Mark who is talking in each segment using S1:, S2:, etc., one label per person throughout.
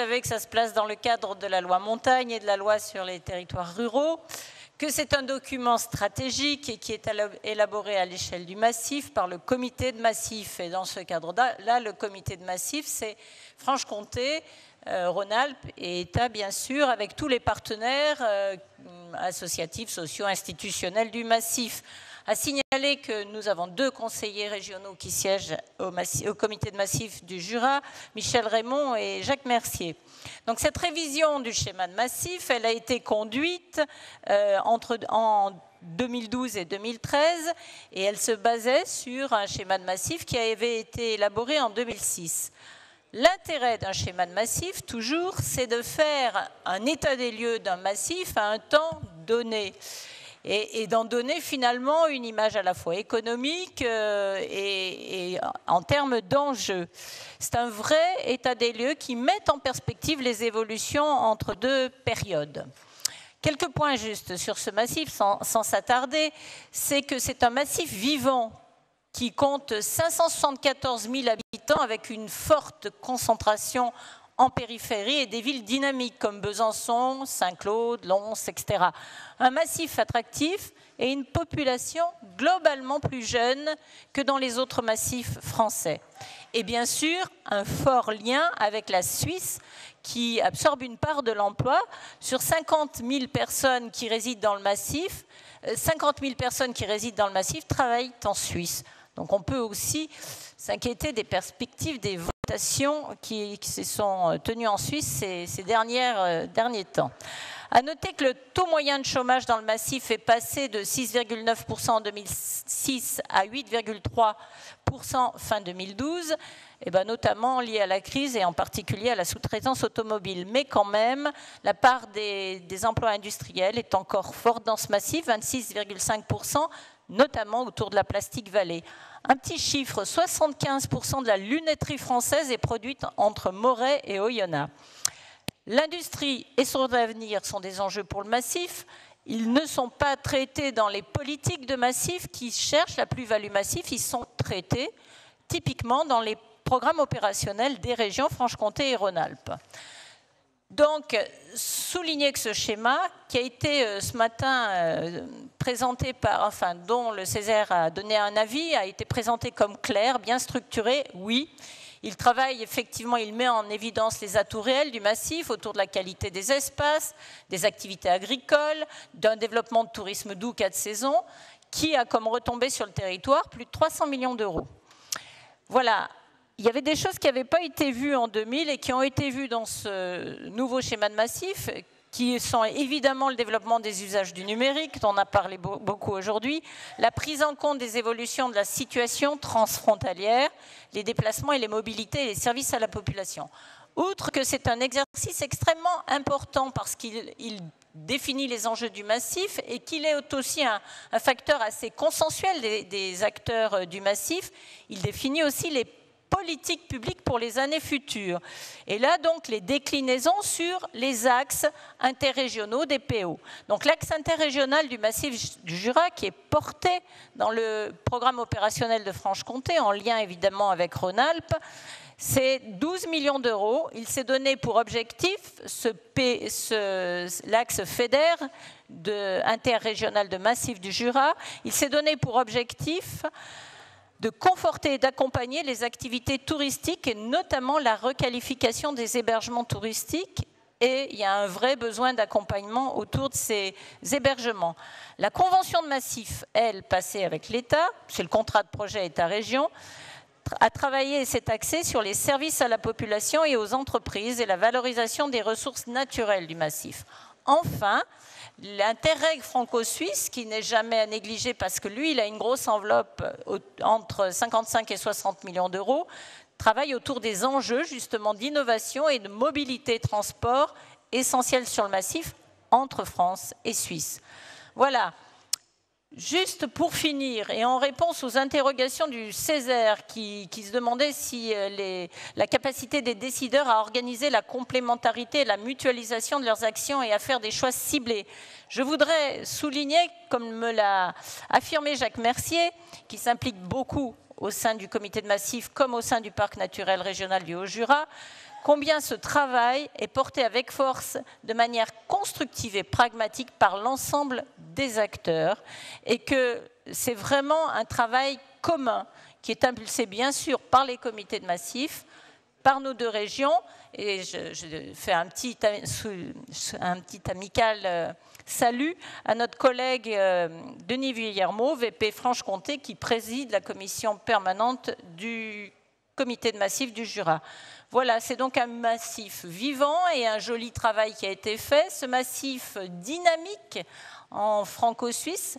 S1: savez que ça se place dans le cadre de la loi montagne et de la loi sur les territoires ruraux, que c'est un document stratégique et qui est élaboré à l'échelle du massif par le comité de massif. Et dans ce cadre-là, le comité de massif, c'est Franche-Comté, Rhône-Alpes et État, bien sûr, avec tous les partenaires associatifs, sociaux, institutionnels du massif. À signaler que nous avons 2 conseillers régionaux qui siègent au comité de massif du Jura, Michel Raymond et Jacques Mercier. Donc cette révision du schéma de massif, elle a été conduite en 2012 et 2013 et elle se basait sur un schéma de massif qui avait été élaboré en 2006. L'intérêt d'un schéma de massif, toujours, c'est de faire un état des lieux d'un massif à un temps donné. Et d'en donner finalement une image à la fois économique et en termes d'enjeux. C'est un vrai état des lieux qui met en perspective les évolutions entre 2 périodes. Quelques points juste sur ce massif, sans s'attarder, c'est que c'est un massif vivant qui compte 574 000 habitants avec une forte concentration en périphérie et des villes dynamiques comme Besançon, Saint-Claude, Lons, etc. Un massif attractif et une population globalement plus jeune que dans les autres massifs français. Et bien sûr, un fort lien avec la Suisse qui absorbe une part de l'emploi. Sur 50 000 personnes qui résident dans le massif, 50 000 personnes qui résident dans le massif travaillent en Suisse. Donc on peut aussi s'inquiéter des perspectives des votations qui se sont tenues en Suisse ces derniers temps. À noter que le taux moyen de chômage dans le massif est passé de 6,9% en 2006 à 8,3% fin 2012, et notamment lié à la crise et en particulier à la sous-traitance automobile. Mais quand même, la part des emplois industriels est encore forte dans ce massif, 26,5%, notamment autour de la Plastic Valley. Un petit chiffre, 75% de la lunetterie française est produite entre Moret et Oyonnax. L'industrie et son avenir sont des enjeux pour le massif. Ils ne sont pas traités dans les politiques de massif qui cherchent la plus-value massif. Ils sont traités typiquement dans les programmes opérationnels des régions Franche-Comté et Rhône-Alpes. Donc, souligner que ce schéma, qui a été ce matin présenté dont le Césaire a donné un avis, a été présenté comme clair, bien structuré, oui. Il travaille effectivement, il met en évidence les atouts réels du massif autour de la qualité des espaces, des activités agricoles, d'un développement de tourisme doux 4 saisons, qui a comme retombée sur le territoire plus de 300 millions d'euros. Voilà. Il y avait des choses qui n'avaient pas été vues en 2000 et qui ont été vues dans ce nouveau schéma de massif, qui sont évidemment le développement des usages du numérique, dont on a parlé beaucoup aujourd'hui, la prise en compte des évolutions de la situation transfrontalière, les déplacements et les mobilités et les services à la population. Outre que c'est un exercice extrêmement important parce qu'il définit les enjeux du massif et qu'il est aussi un facteur assez consensuel des acteurs du massif, il définit aussi les politiques publiques pour les années futures. Et là, donc, les déclinaisons sur les axes interrégionaux des PO. Donc, l'axe interrégional du massif du Jura, qui est porté dans le programme opérationnel de Franche-Comté, en lien évidemment avec Rhône-Alpes, c'est 12 millions d'euros. Il s'est donné pour objectif, l'axe FEDER interrégional de massif du Jura, il s'est donné pour objectif de conforter et d'accompagner les activités touristiques et notamment la requalification des hébergements touristiques. Et il y a un vrai besoin d'accompagnement autour de ces hébergements. La convention de massif, elle, passée avec l'État, c'est le contrat de projet État-région, a travaillé et s'est axé sur les services à la population et aux entreprises et la valorisation des ressources naturelles du massif. Enfin, l'Interreg franco-suisse, qui n'est jamais à négliger parce que lui, il a une grosse enveloppe entre 55 et 60 millions d'euros, travaille autour des enjeux justement d'innovation et de mobilité transport essentiels sur le massif entre France et Suisse. Voilà. Juste pour finir, et en réponse aux interrogations du Césaire qui se demandait si la capacité des décideurs à organiser la complémentarité et la mutualisation de leurs actions et à faire des choix ciblés, je voudrais souligner, comme me l'a affirmé Jacques Mercier, qui s'implique beaucoup au sein du comité de massif comme au sein du parc naturel régional du Haut-Jura, combien ce travail est porté avec force, de manière constructive et pragmatique par l'ensemble des acteurs, et que c'est vraiment un travail commun qui est impulsé bien sûr par les comités de massif, par nos deux régions, et je fais un petit amical salut à notre collègue Denis Villermo, VP Franche-Comté, qui préside la commission permanente du comité de massif du Jura. Voilà, c'est donc un massif vivant et un joli travail qui a été fait. Ce massif dynamique en franco-suisse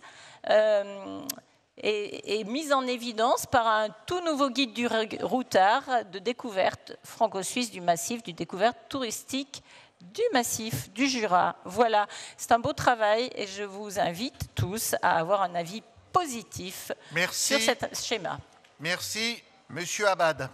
S1: est mis en évidence par un tout nouveau guide du routard de découverte franco-suisse du massif, du découverte touristique du massif du Jura. Voilà, c'est un beau travail et je vous invite tous à avoir un avis positif sur ce schéma.
S2: Merci, Monsieur Abad.